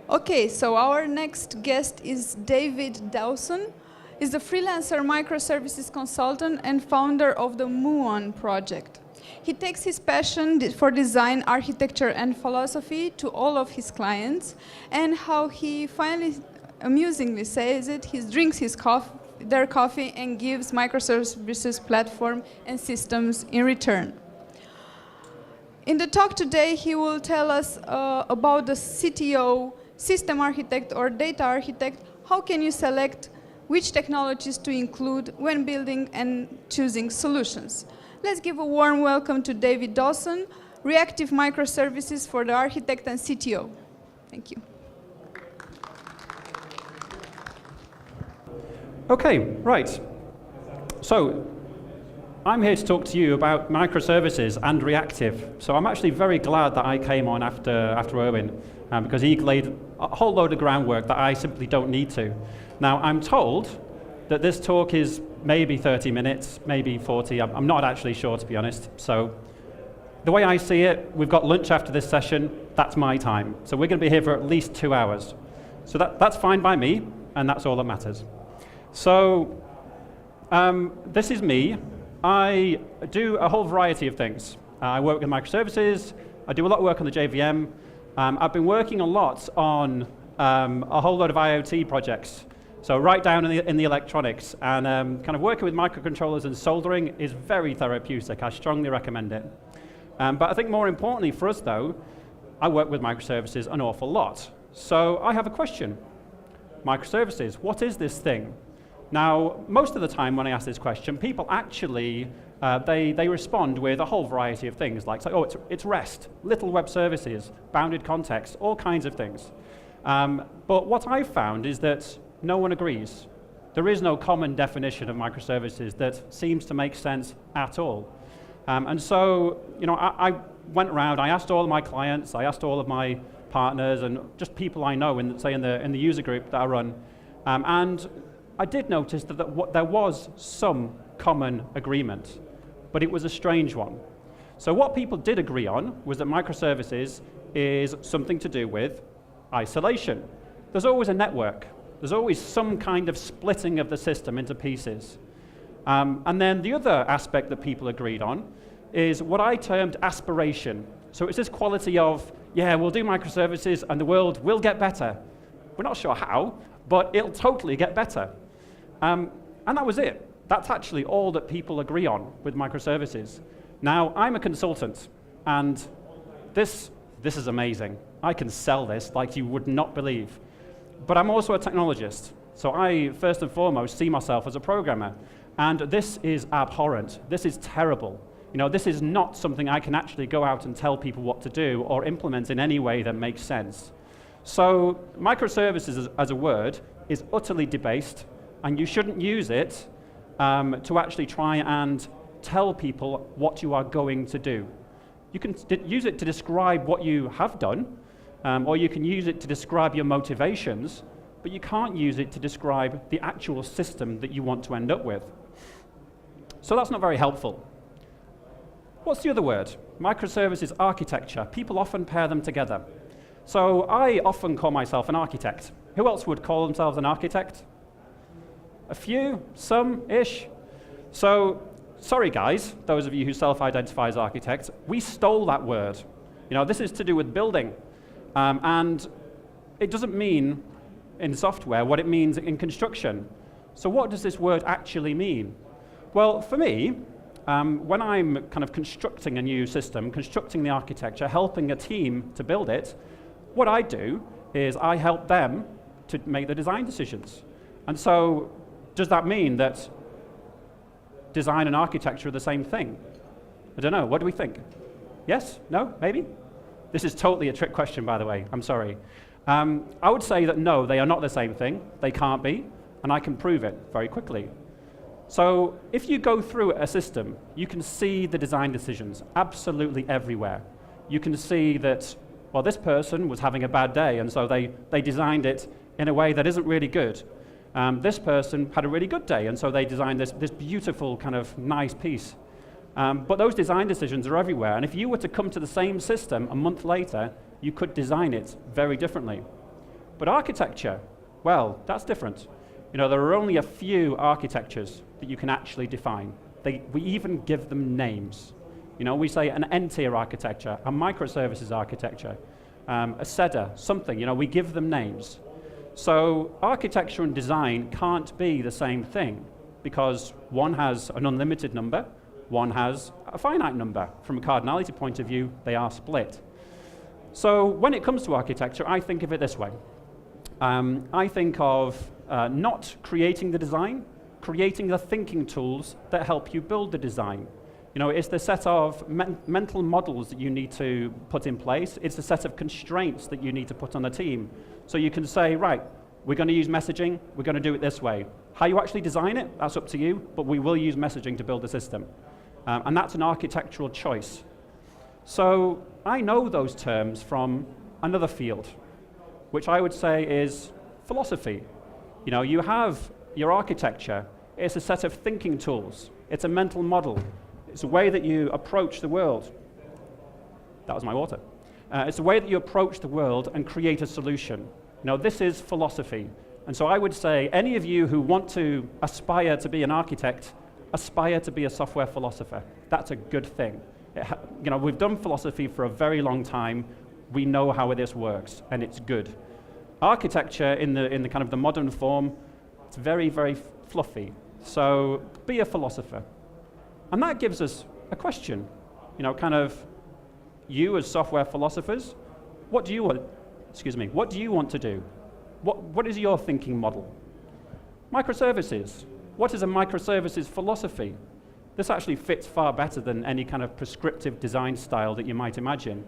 Okay, so our next guest is David DAWSON. He's a freelancer microservices consultant and founder of the Muon project. He takes his passion for design, architecture, and philosophy to all of his clients, and how he finally, amusingly says it, he drinks their coffee and gives microservices platform and systems in return. In the talk today, he will tell us about the CTO, system architect or data architect. How can you select which technologies to include when building and choosing solutions? Let's give a warm welcome to David DAWSON, Reactive Microservices for the architect and CTO. Thank you. Okay, right. So I'm here to talk to you about microservices and reactive. So I'm actually very glad that I came on after Erwin, because he laid a whole load of groundwork that I simply don't need to. Now, I'm told that this talk is maybe 30 minutes, maybe 40. I'm not actually sure, to be honest. So the way I see it, we've got lunch after this session. That's my time. So we're going to be here for at least 2 hours. So that's fine by me, and that's all that matters. So this is me. I do a whole variety of things. I work with microservices. I do a lot of work on the JVM. I've been working a lot on a whole lot of IoT projects. So right down in the electronics, and kind of working with microcontrollers and soldering is very therapeutic. I strongly recommend it. But I think more importantly for us though, I work with microservices an awful lot. So I have a question. Microservices, what is this thing? Now, most of the time when I ask this question, people actually, they respond with a whole variety of things, like, oh, it's REST, little web services, bounded context, all kinds of things. But what I've found is that no one agrees. There is no common definition of microservices that seems to make sense at all. And so, I went around, I asked all of my clients, I asked all of my partners, and just people I know in the user group that I run, and I did notice that there was some common agreement, but it was a strange one. So what people did agree on was that microservices is something to do with isolation. There's always a network. There's always some kind of splitting of the system into pieces. And then the other aspect that people agreed on is what I termed aspiration. So it's this quality of, yeah, we'll do microservices and the world will get better. We're not sure how, but it'll totally get better. And that was it. That's actually all that people agree on with microservices. Now, I'm a consultant, and this is amazing. I can sell this like you would not believe. But I'm also a technologist, so I, first and foremost, see myself as a programmer. And this is abhorrent. This is terrible. This is not something I can actually go out and tell people what to do or implement in any way that makes sense. So microservices as a word is utterly debased, and you shouldn't use it to actually try and tell people what you are going to do. You can use it to describe what you have done, or you can use it to describe your motivations, but you can't use it to describe the actual system that you want to end up with. So that's not very helpful. What's the other word? Microservices architecture. People often pair them together. So I often call myself an architect. Who else would call themselves an architect? A few, some-ish. So, sorry guys, those of you who self-identify as architects, we stole that word. This is to do with building. And it doesn't mean in software what it means in construction. So what does this word actually mean? Well, for me, when I'm kind of constructing a new system, constructing the architecture, helping a team to build it, what I do is I help them to make the design decisions. And so, does that mean that design and architecture are the same thing? I don't know. What do we think? Yes? No? Maybe? This is totally a trick question, by the way. I'm sorry. I would say that no, they are not the same thing. They can't be, and I can prove it very quickly. So if you go through a system, you can see the design decisions absolutely everywhere. You can see that, well, this person was having a bad day, and so they designed it in a way that isn't really good. This person had a really good day, and so they designed this beautiful kind of nice piece. But those design decisions are everywhere, and if you were to come to the same system a month later, you could design it very differently. But architecture, well, that's different. You know, there are only a few architectures that you can actually define. We even give them names. You know, we say an N-tier architecture, a microservices architecture, a SEDA, something, you know, we give them names. So architecture and design can't be the same thing because one has an unlimited number, one has a finite number. From a cardinality point of view, they are split. So when it comes to architecture, I think of it this way. I think of not creating the design, creating the thinking tools that help you build the design. You know, it's the set of mental models that you need to put in place. It's the set of constraints that you need to put on the team. So you can say, right, we're going to use messaging, we're going to do it this way. How you actually design it, that's up to you, but we will use messaging to build the system. And that's an architectural choice. So I know those terms from another field, which I would say is philosophy. You know, you have your architecture, it's a set of thinking tools, it's a mental model, it's a way that you approach the world. That was my water. It's a way that you approach the world and create a solution. You know, this is philosophy. And so I would say any of you who want to aspire to be an architect, aspire to be a software philosopher. That's a good thing. You know, we've done philosophy for a very long time. We know how this works, and it's good. Architecture in the kind of the modern form, it's very, very fluffy. So be a philosopher. And that gives us a question. You know, kind of, you as software philosophers, what do you want? What do you want to do? What is your thinking model? Microservices. What is a microservices philosophy? This actually fits far better than any kind of prescriptive design style that you might imagine.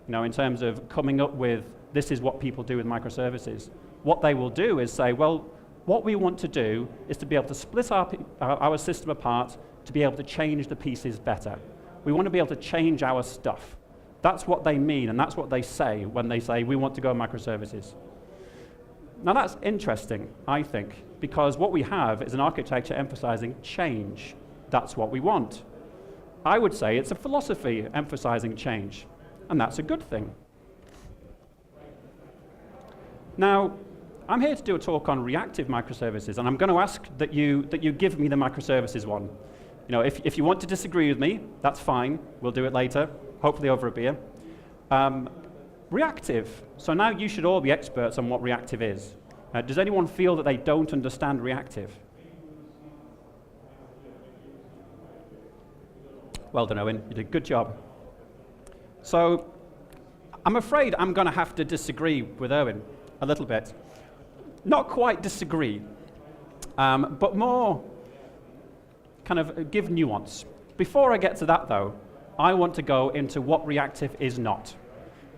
You know, in terms of coming up with, this is what people do with microservices. What they will do is say, well, what we want to do is to be able to split our system apart to be able to change the pieces better. We want to be able to change our stuff. That's what they mean, and that's what they say when they say, we want to go microservices. Now that's interesting, I think, because what we have is an architecture emphasizing change. That's what we want. I would say it's a philosophy emphasizing change, and that's a good thing. Now, I'm here to do a talk on reactive microservices, and I'm going to ask that you give me the microservices one. You know, if you want to disagree with me, that's fine. We'll do it later, hopefully over a beer. Reactive. So now you should all be experts on what reactive is. Does anyone feel that they don't understand reactive? Well done, Owen. You did a good job. So I'm afraid I'm going to have to disagree with Owen a little bit. Not quite disagree, but more kind of give nuance. Before I get to that, though, I want to go into what reactive is not.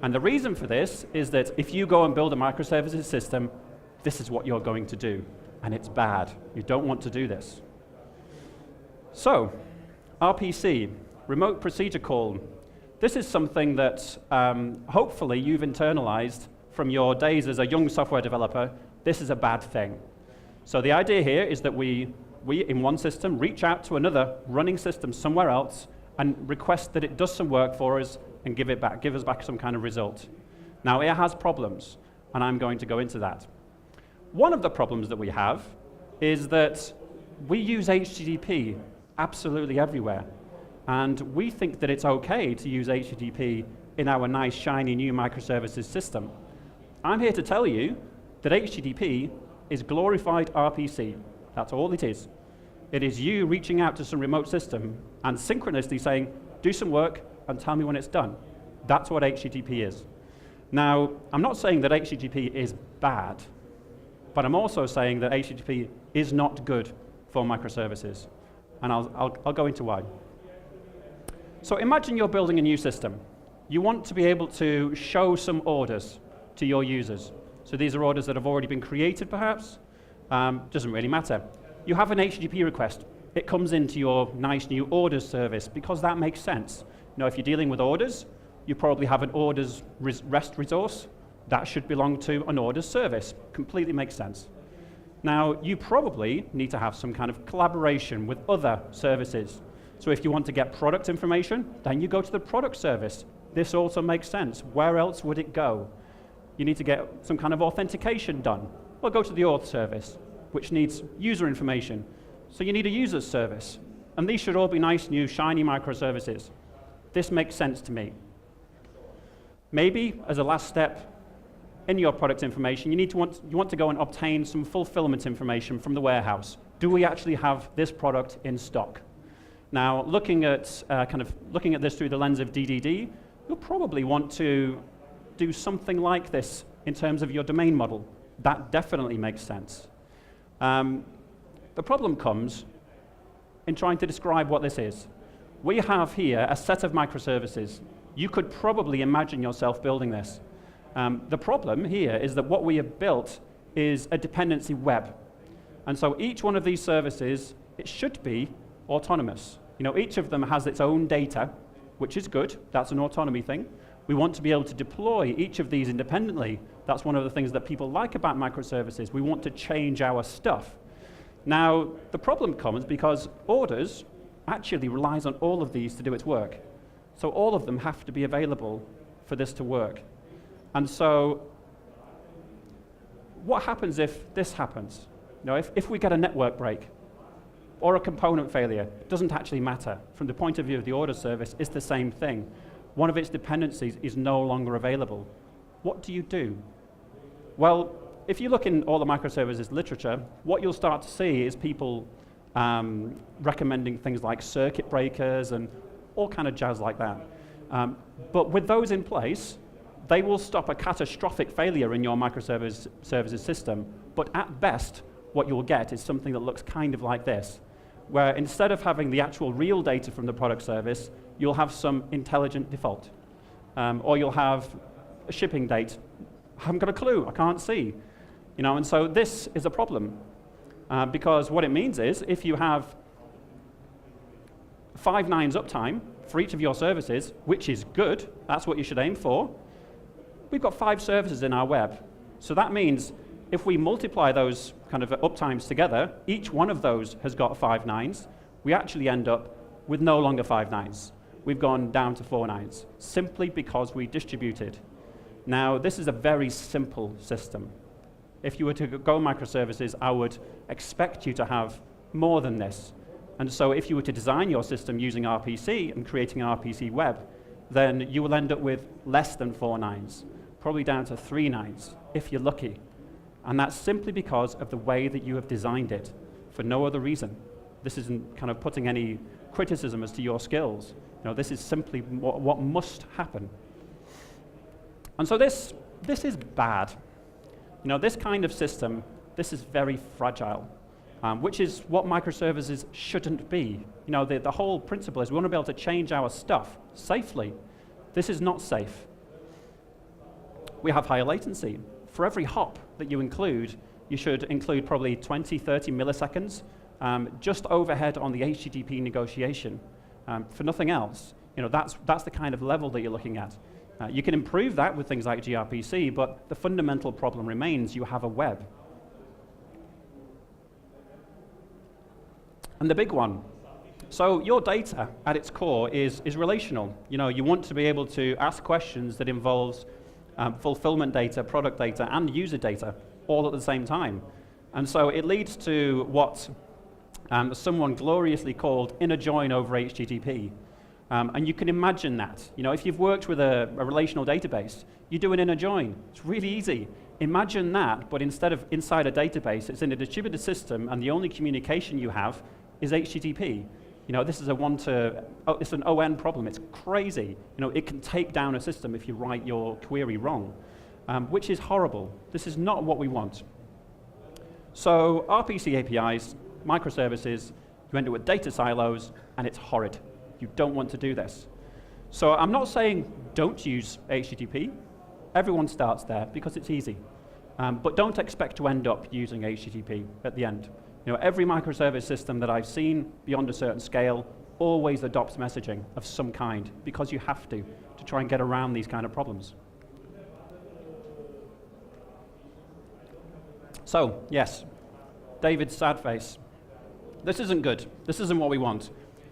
And the reason for this is that if you go and build a microservices system, this is what you're going to do. And it's bad. You don't want to do this. So, RPC, remote procedure call. This is something that hopefully you've internalized from your days as a young software developer. This is a bad thing. So the idea here is that we in one system reach out to another running system somewhere else and request that it does some work for us and give us back some kind of result. Now it has problems, and I'm going to go into that. One of the problems that we have is that we use HTTP absolutely everywhere, and we think that it's okay to use HTTP in our nice, shiny new microservices system. I'm here to tell you that HTTP is glorified RPC. That's all it is. It is you reaching out to some remote system and synchronously saying, do some work and tell me when it's done. That's what HTTP is. Now, I'm not saying that HTTP is bad, but I'm also saying that HTTP is not good for microservices. And I'll go into why. So imagine you're building a new system. You want to be able to show some orders to your users. So these are orders that have already been created, perhaps. Doesn't really matter. You have an HTTP request. It comes into your nice new orders service because that makes sense. You know, if you're dealing with orders, you probably have an orders REST resource. That should belong to an orders service. Completely makes sense. Now, you probably need to have some kind of collaboration with other services. So if you want to get product information, then you go to the product service. This also makes sense. Where else would it go? you need to get some kind of authentication done. Well, go to the auth service, which needs user information. So you need a users service. And these should all be nice, new, shiny microservices. This makes sense to me. Maybe, as a last step in your product information, you want to go and obtain some fulfillment information from the warehouse. Do we actually have this product in stock? Now, looking at this through the lens of DDD, you'll probably want to do something like this in terms of your domain model. That definitely makes sense. The problem comes in trying to describe what this is. We have here a set of microservices. You could probably imagine yourself building this. The problem here is that what we have built is a dependency web. And so each one of these services, it should be autonomous. Each of them has its own data, which is good. That's an autonomy thing. We want to be able to deploy each of these independently. That's one of the things that people like about microservices. We want to change our stuff. Now, the problem comes because orders actually relies on all of these to do its work. So all of them have to be available for this to work. And so what happens if this happens? If we get a network break or a component failure, it doesn't actually matter. From the point of view of the order service, it's the same thing. One of its dependencies is no longer available. What do you do? Well, if you look in all the microservices literature, what you'll start to see is people recommending things like circuit breakers and all kind of jazz like that. But with those in place, they will stop a catastrophic failure in your microservices system. But at best, what you'll get is something that looks kind of like this, where instead of having the actual real data from the product service, you'll have some intelligent default. Or you'll have a shipping date. I haven't got a clue, I can't see. And so this is a problem. Because what it means is, if you have 5 nines uptime for each of your services, which is good, that's what you should aim for, we've got 5 services in our web. So that means if we multiply those kind of uptimes together, each one of those has got 5 nines. We actually end up with no longer 5 nines. We've gone down to 4 nines, simply because we distributed. Now, this is a very simple system. If you were to go microservices, I would expect you to have more than this. And so if you were to design your system using RPC and creating an RPC web, then you will end up with less than 4 nines, probably down to 3 nines, if you're lucky. And that's simply because of the way that you have designed it, for no other reason. This isn't kind of putting any criticism as to your skills. This is simply what must happen. And so this is bad. This kind of system, this is very fragile, which is what microservices shouldn't be. The whole principle is we want to be able to change our stuff safely. This is not safe. We have higher latency. For every hop that you include, you should include probably 20, 30 milliseconds just overhead on the HTTP negotiation. For nothing else, that's the kind of level that you're looking at. You can improve that with things like gRPC, but the fundamental problem remains: you have a web. And the big one. So your data, at its core, is relational. You want to be able to ask questions that involves fulfillment data, product data, and user data all at the same time. And so it leads to what someone gloriously called inner join over HTTP. And you can imagine that. If you've worked with a relational database, you do an inner join. It's really easy. Imagine that, but instead of inside a database, it's in a distributed system, and the only communication you have is HTTP. This is it's an ON problem. It's crazy. It can take down a system if you write your query wrong, which is horrible. This is not what we want. So RPC APIs, microservices, you end up with data silos, and it's horrid. You don't want to do this. So I'm not saying don't use HTTP. Everyone starts there because it's easy. But don't expect to end up using HTTP at the end. Every microservice system that I've seen beyond a certain scale always adopts messaging of some kind because you have to try and get around these kind of problems. So, yes, David's sad face. This isn't good. This isn't what we want.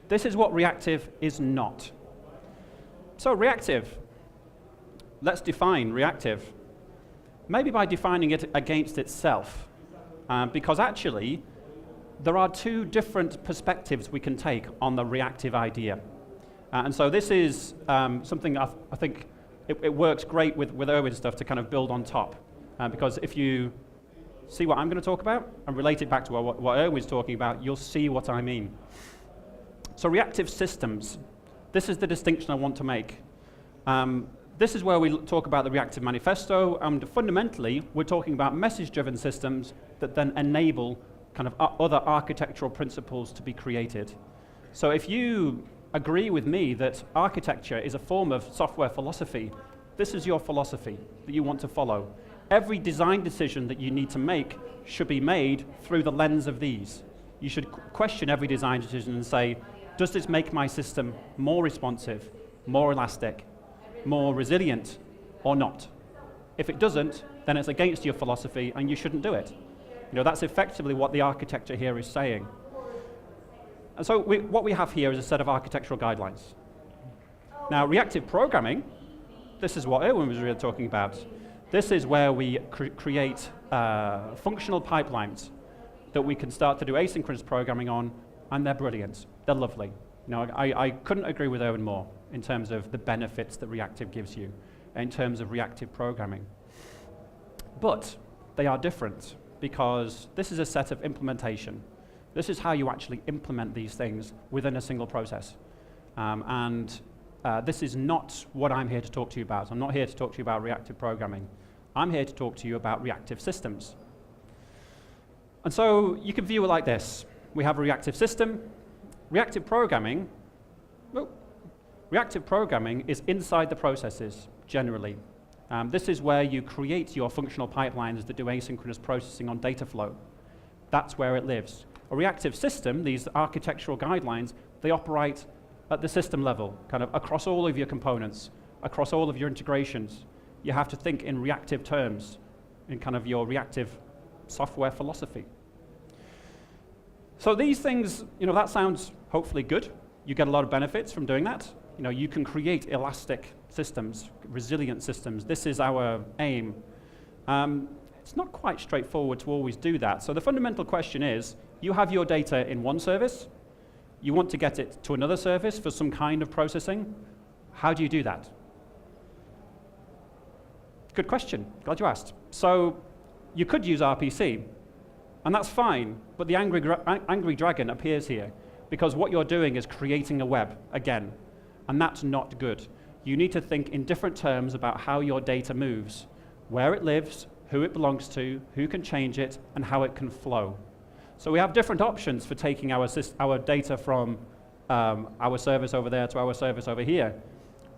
This is what reactive is not. So reactive. Let's define reactive. Maybe by defining it against itself, because actually, there are two different perspectives we can take on the reactive idea. And so this is something I think it works great with Erwin's stuff to kind of build on top. Because if you see what I'm going to talk about and relate it back to what Erwin's talking about, you'll see what I mean. So reactive systems, this is the distinction I want to make. This is where we talk about the reactive manifesto, and fundamentally, we're talking about message-driven systems that then enable kind of other architectural principles to be created. So if you agree with me that architecture is a form of software philosophy, this is your philosophy that you want to follow. Every design decision that you need to make should be made through the lens of these. You should question every design decision and say, does this make my system more responsive, more elastic, more resilient, or not? If it doesn't, then it's against your philosophy and you shouldn't do it. You know, that's effectively what the architecture here is saying. And so what we have here is a set of architectural guidelines. Now, reactive programming, this is what Erwin was really talking about. This is where we create functional pipelines that we can start to do asynchronous programming on, and they're brilliant. They're lovely. You know, I couldn't agree with Erwin more in terms of the benefits that reactive gives you, in terms of reactive programming. But they are different, because this is a set of implementation. This is how you actually implement these things within a single process. This is not what I'm here to talk to you about. I'm not here to talk to you about reactive programming. I'm here to talk to you about reactive systems. And so you can view it like this. We have a reactive system. Reactive programming is inside the processes, generally. This is where you create your functional pipelines that do asynchronous processing on data flow. That's where it lives. A reactive system, these architectural guidelines, they operate at the system level, kind of across all of your components, across all of your integrations. You have to think in reactive terms, in kind of your reactive software philosophy. So these things, you know, that sounds hopefully good. You get a lot of benefits from doing that. You know, you can create elastic systems, resilient systems. This is our aim. It's not quite straightforward to always do that. So the fundamental question is, you have your data in one service. You want to get it to another service for some kind of processing. How do you do that? Good question. Glad you asked. So you could use RPC, and that's fine, but the angry dragon appears here, because what you're doing is creating a web again, and that's not good. You need to think in different terms about how your data moves, where it lives, who it belongs to, who can change it, and how it can flow. So we have different options for taking our data from our service over there to our service over here.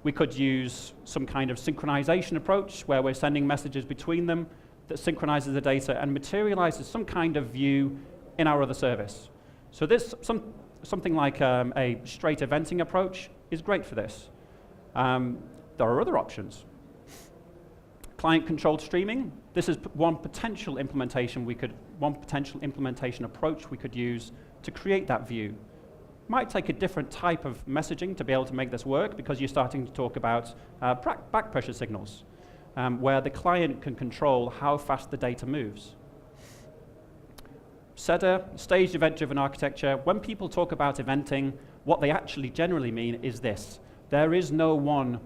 We could use some kind of synchronization approach where we're sending messages between them that synchronizes the data and materializes some kind of view in our other service. So this, something like a straight eventing approach is great for this. There are other options. Client-controlled streaming. This is one potential implementation approach we could use to create that view. Might take a different type of messaging to be able to make this work, because you're starting to talk about back pressure signals, where the client can control how fast the data moves. SEDA, staged event-driven architecture. When people talk about eventing, what they actually generally mean is this. There is no one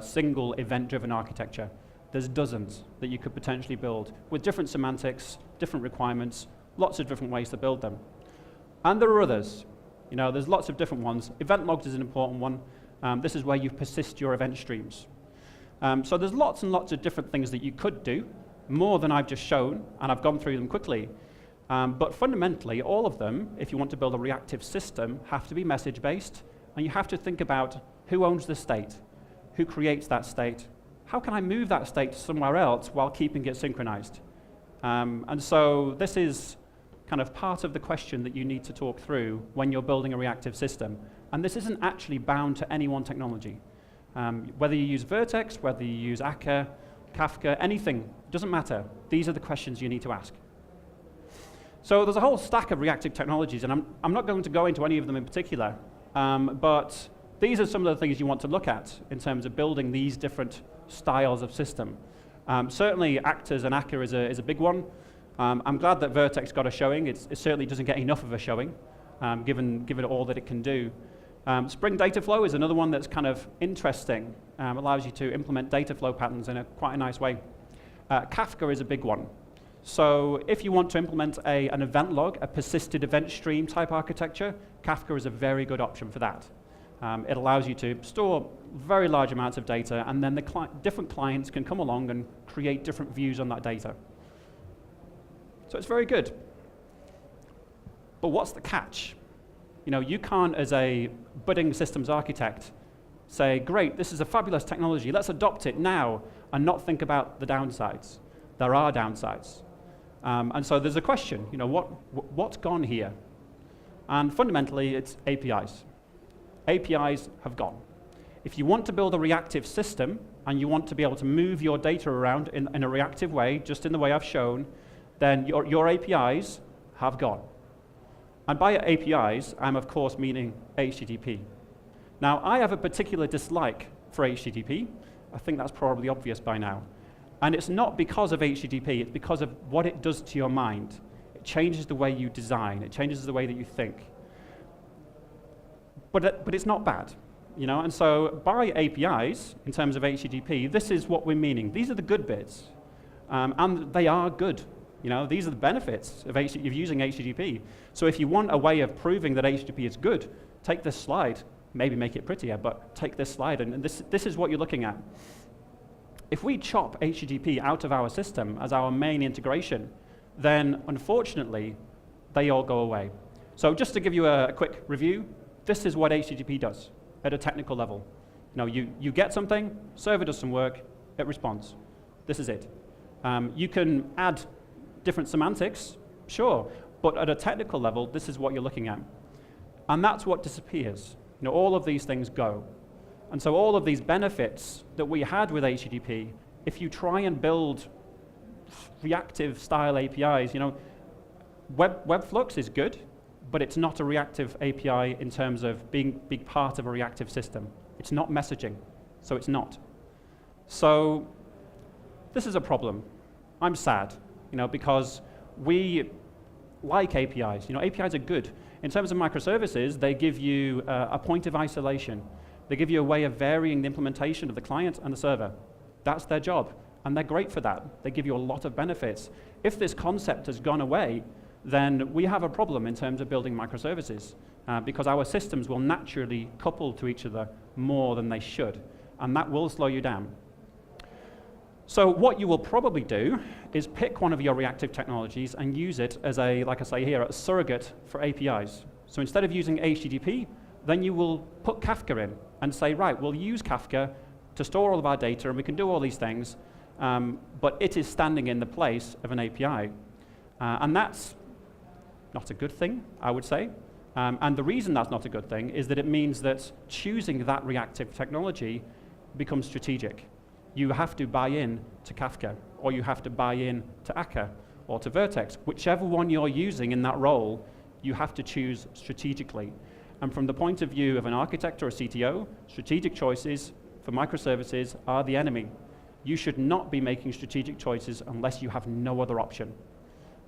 single event-driven architecture. There's dozens that you could potentially build with different semantics, different requirements, lots of different ways to build them. And there are others. You know, there's lots of different ones. Event logs is an important one. This is where you persist your event streams. So there's lots and lots of different things that you could do, more than I've just shown, and I've gone through them quickly. But fundamentally, all of them, if you want to build a reactive system, have to be message-based, and you have to think about who owns the state, who creates that state, how can I move that state to somewhere else while keeping it synchronized? And so this is kind of part of the question that you need to talk through when you're building a reactive system. And this isn't actually bound to any one technology. Whether you use Vertex, whether you use Akka, Kafka, anything, doesn't matter. These are the questions you need to ask. So there's a whole stack of reactive technologies, and I'm not going to go into any of them in particular, but these are some of the things you want to look at in terms of building these different styles of system. Certainly, actors and akka is a big one. I'm glad that Vertex got a showing. It certainly doesn't get enough of a showing, given all that it can do. Spring data flow is another one that's kind of interesting. Allows you to implement data flow patterns in quite a nice way. Kafka is a big one. So if you want to implement an event log, a persisted event stream type architecture, Kafka is a very good option for that. It allows you to store very large amounts of data, and then the different clients can come along and create different views on that data. So it's very good. But what's the catch? You can't, as a budding systems architect, say, great, this is a fabulous technology, let's adopt it now, and not think about the downsides. There are downsides. And so there's a question, what's gone here? And fundamentally, it's APIs. APIs have gone. If you want to build a reactive system, and you want to be able to move your data around in a reactive way, just in the way I've shown, then your APIs have gone. And by APIs, I'm of course meaning HTTP. Now, I have a particular dislike for HTTP. I think that's probably obvious by now. And it's not because of HTTP, it's because of what it does to your mind. It changes the way you design, it changes the way that you think. But it's not bad, And so by APIs, in terms of HTTP, this is what we're meaning. These are the good bits, and they are good. These are the benefits of using HTTP. So if you want a way of proving that HTTP is good, take this slide, maybe make it prettier, but take this slide, and this is what you're looking at. If we chop HTTP out of our system as our main integration, then unfortunately, they all go away. So just to give you a quick review, this is what HTTP does at a technical level. You get something, server does some work, it responds. This is it. You can add different semantics, sure, but at a technical level, this is what you're looking at. And that's what disappears. All of these things go. And so all of these benefits that we had with HTTP, if you try and build reactive style APIs, Webflux is good, but it's not a reactive API in terms of being part of a reactive system. It's not messaging, so it's not. So this is a problem. I'm sad, because we like APIs. APIs are good. In terms of microservices, they give you a point of isolation. They give you a way of varying the implementation of the client and the server. That's their job, and they're great for that. They give you a lot of benefits. If this concept has gone away, then we have a problem in terms of building microservices, because our systems will naturally couple to each other more than they should, and that will slow you down. So what you will probably do is pick one of your reactive technologies and use it as like I say here, a surrogate for APIs. So instead of using HTTP, then you will put Kafka in and say, right, we'll use Kafka to store all of our data, and we can do all these things, but it is standing in the place of an API. And that's not a good thing, I would say. And the reason that's not a good thing is that it means that choosing that reactive technology becomes strategic. You have to buy in to Kafka, or you have to buy in to Akka, or to Vertex. Whichever one you're using in that role, you have to choose strategically. And from the point of view of an architect or a CTO, strategic choices for microservices are the enemy. You should not be making strategic choices unless you have no other option.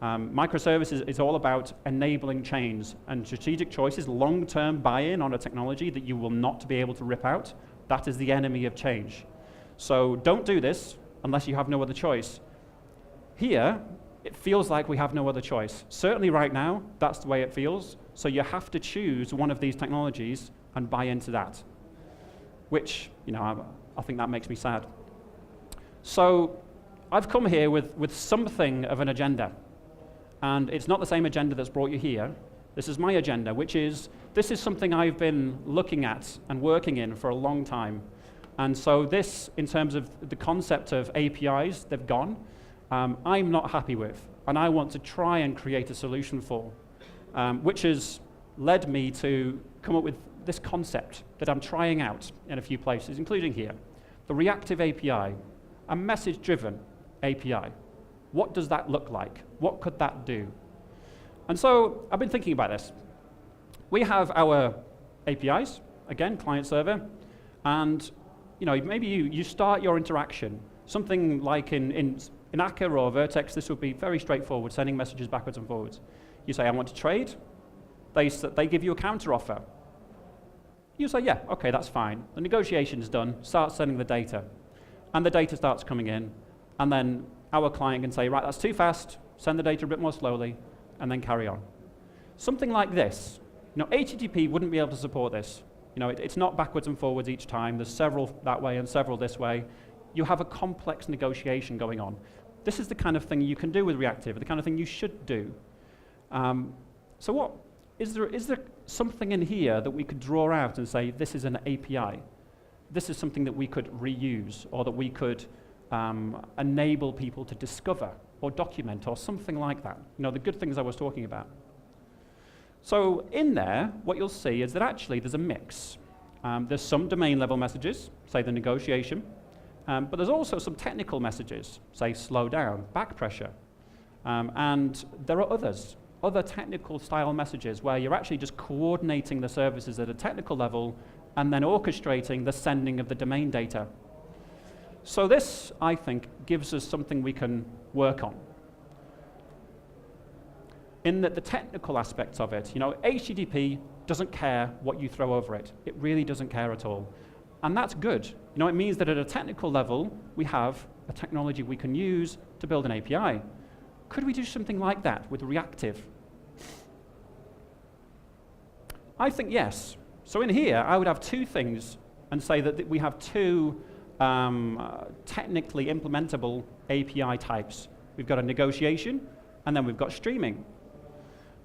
Microservices is all about enabling change, and strategic choices, long-term buy-in on a technology that you will not be able to rip out, that is the enemy of change. So don't do this unless you have no other choice. Here, it feels like we have no other choice. Certainly right now, that's the way it feels. So you have to choose one of these technologies and buy into that, which, I think that makes me sad. So I've come here with something of an agenda. And it's not the same agenda that's brought you here. This is my agenda, which is, this is something I've been looking at and working in for a long time. And so this, in terms of the concept of APIs, they've gone, I'm not happy with. And I want to try and create a solution for, which has led me to come up with this concept that I'm trying out in a few places, including here. The reactive API, a message-driven API. What does that look like? What could that do? And so I've been thinking about this. We have our APIs, again, client server, and maybe you start your interaction Something like in Akka or Vertex, this would be very straightforward, sending messages backwards and forwards. You say, I want to trade. They give you a counter offer. You say, yeah, okay, that's fine. The negotiation's done, start sending the data. And the data starts coming in, and then our client can say, right, that's too fast, send the data a bit more slowly, and then carry on. Something like this. HTTP wouldn't be able to support this. It's not backwards and forwards each time. There's several that way and several this way. You have a complex negotiation going on. This is the kind of thing you can do with Reactive, the kind of thing you should do. So is there something in here that we could draw out and say, this is an API? This is something that we could reuse, or that we could enable people to discover or document or something like that. The good things I was talking about. So in there, what you'll see is that actually there's a mix. There's some domain level messages, say the negotiation, but there's also some technical messages, say slow down, back pressure. And there are other technical style messages where you're actually just coordinating the services at a technical level and then orchestrating the sending of the domain data. So this, I think, gives us something we can work on. In that the technical aspects of it, HTTP doesn't care what you throw over it. It really doesn't care at all. And that's good. It means that at a technical level, we have a technology we can use to build an API. Could we do something like that with Reactive? I think yes. So in here, I would have two things and say that we have two technically implementable API types. We've got a negotiation, and then we've got streaming.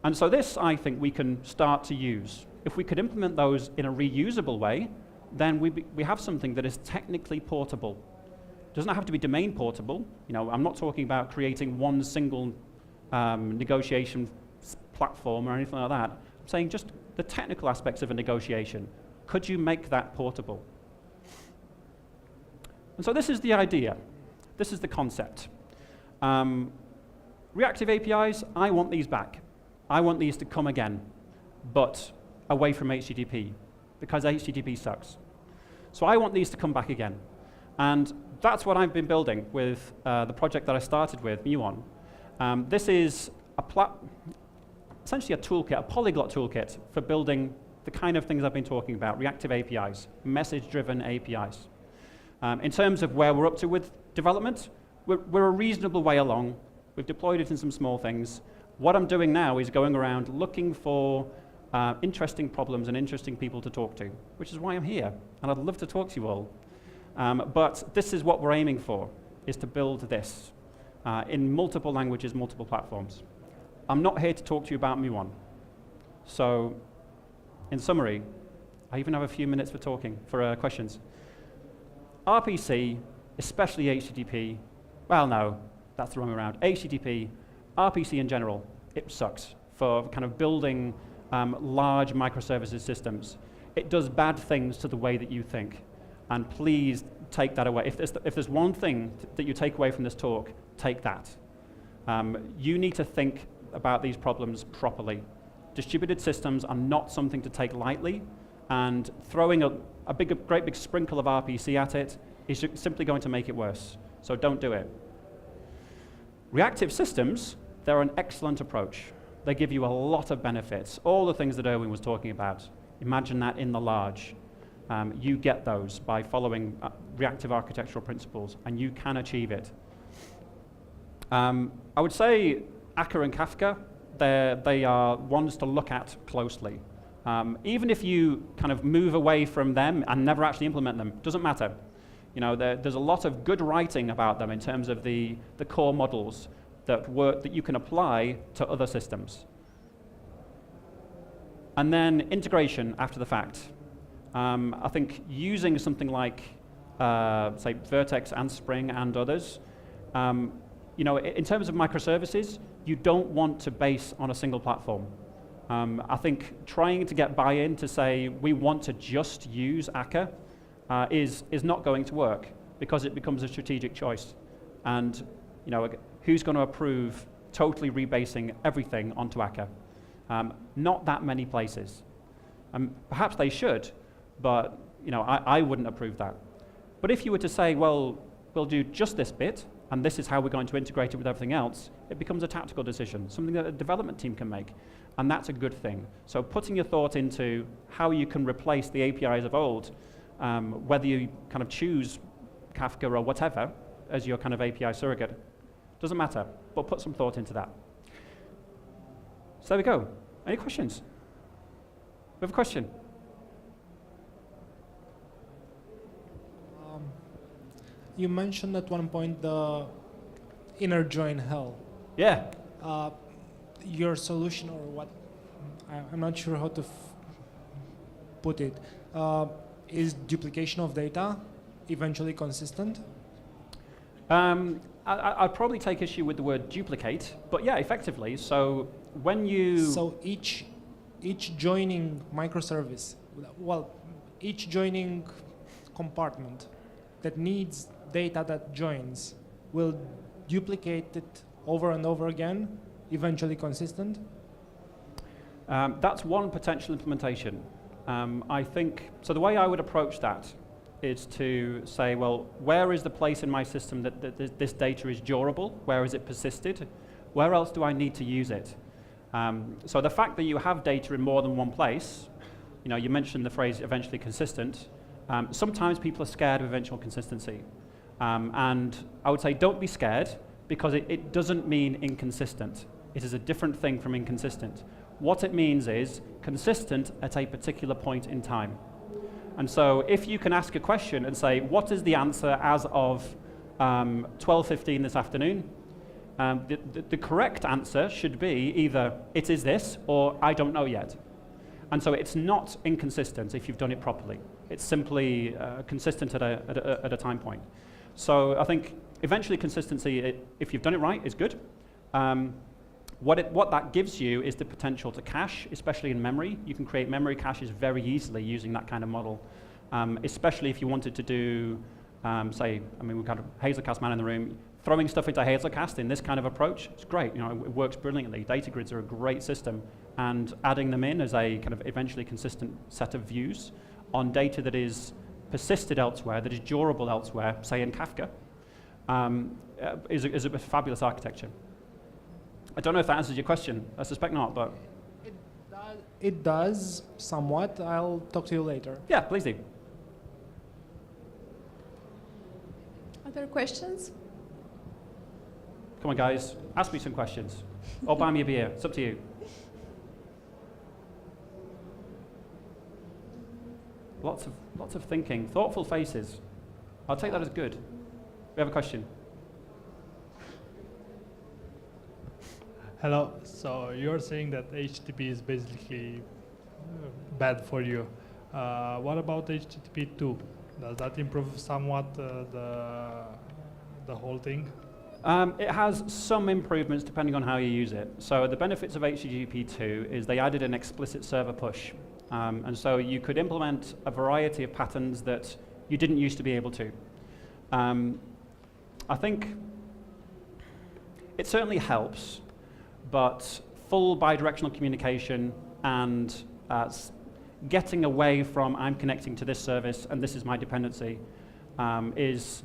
And so this, I think, we can start to use. If we could implement those in a reusable way, then we have something that is technically portable. It doesn't have to be domain portable. I'm not talking about creating one single negotiation platform or anything like that. I'm saying just the technical aspects of a negotiation. Could you make that portable? And so this is the idea. This is the concept. Reactive APIs, I want these back. I want these to come again, but away from HTTP, because HTTP sucks. So I want these to come back again. And that's what I've been building with the project that I started with, Muon. This is essentially a toolkit, a polyglot toolkit for building the kind of things I've been talking about, reactive APIs, message-driven APIs. In terms of where we're up to with development, we're a reasonable way along. We've deployed it in some small things. What I'm doing now is going around looking for interesting problems and interesting people to talk to, which is why I'm here. And I'd love to talk to you all. But this is what we're aiming for, is to build this in multiple languages, multiple platforms. I'm not here to talk to you about Muon. So, in summary, I even have a few minutes for questions. RPC, especially HTTP, well, no, that's the wrong way around. HTTP, RPC in general, it sucks for kind of building large microservices systems. It does bad things to the way that you think. And please take that away. If there's one thing that you take away from this talk, take that. You need to think about these problems properly. Distributed systems are not something to take lightly, and throwing a great big sprinkle of RPC at it is simply going to make it worse. So don't do it. Reactive systems, they're an excellent approach. They give you a lot of benefits. All the things that Erwin was talking about. Imagine that in the large. You get those by following reactive architectural principles, and you can achieve it. I would say Akka and Kafka, they are ones to look at closely. Even if you kind of move away from them and never actually implement them, doesn't matter. There's a lot of good writing about them in terms of the core models that you can apply to other systems. And then integration after the fact. I think using something like, say, Vertex and Spring and others, in terms of microservices, you don't want to base on a single platform. I think trying to get buy-in to say we want to just use Akka is not going to work, because it becomes a strategic choice. And who's going to approve totally rebasing everything onto Akka? Not that many places. Perhaps they should, but I wouldn't approve that. But if you were to say, well, we'll do just this bit, and this is how we're going to integrate it with everything else, it becomes a tactical decision, something that a development team can make. And that's a good thing. So putting your thought into how you can replace the APIs of old, whether you kind of choose Kafka or whatever as your kind of API surrogate, doesn't matter, but put some thought into that. So there we go. Any questions? We have a question. You mentioned at one point the inner join hell. Yeah. Your solution, or what, I'm not sure how to put it, is duplication of data eventually consistent? I'd probably take issue with the word duplicate, but yeah, effectively. So when you... So each joining microservice, well, each joining compartment that needs data that joins will duplicate it over and over again, eventually consistent? That's one potential implementation. I think, so the way I would approach that is to say, well, where is the place in my system that this data is durable? Where is it persisted? Where else do I need to use it? So the fact that you have data in more than one place, you mentioned the phrase eventually consistent. Sometimes people are scared of eventual consistency. And I would say don't be scared, because it doesn't mean inconsistent. It is a different thing from inconsistent. What it means is consistent at a particular point in time. And so if you can ask a question and say, what is the answer as of 12:15 this afternoon? The correct answer should be either it is this or I don't know yet. And so it's not inconsistent if you've done it properly. It's simply consistent at a time point. So I think eventually consistency, if you've done it right, is good. What that gives you is the potential to cache, especially in memory. You can create memory caches very easily using that kind of model, especially if you wanted to do, we've got a Hazelcast man in the room. Throwing stuff into Hazelcast in this kind of approach, it's great. It works brilliantly. Data grids are a great system, and adding them in as a kind of eventually consistent set of views on data that is persisted elsewhere, that is durable elsewhere, say in Kafka, is a fabulous architecture. I don't know if that answers your question. I suspect not, but... It does, somewhat. I'll talk to you later. Yeah, please do. Other questions? Come on, guys. Ask me some questions. Or buy me a beer. It's up to you. Lots of thinking. Thoughtful faces. I'll take that as good. We have a question. Hello. So you're saying that HTTP is basically bad for you. What about HTTP 2? Does that improve somewhat the whole thing? It has some improvements depending on how you use it. So the benefits of HTTP 2 is they added an explicit server push. And so you could implement a variety of patterns that you didn't used to be able to. I think it certainly helps, but full bidirectional communication and getting away from I'm connecting to this service and this is my dependency is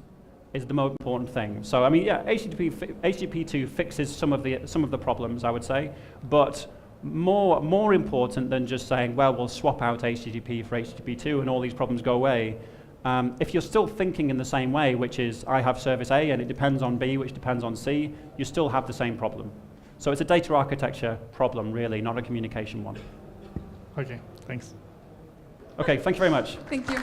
the most important thing. So I mean, yeah, HTTP 2 fixes some of the problems, I would say, but more important than just saying, well, we'll swap out HTTP for HTTP 2 and all these problems go away. If you're still thinking in the same way, which is I have service A and it depends on B, which depends on C, you still have the same problem. So it's a data architecture problem, really, not a communication one. Okay, thanks. Okay, thank you very much. Thank you.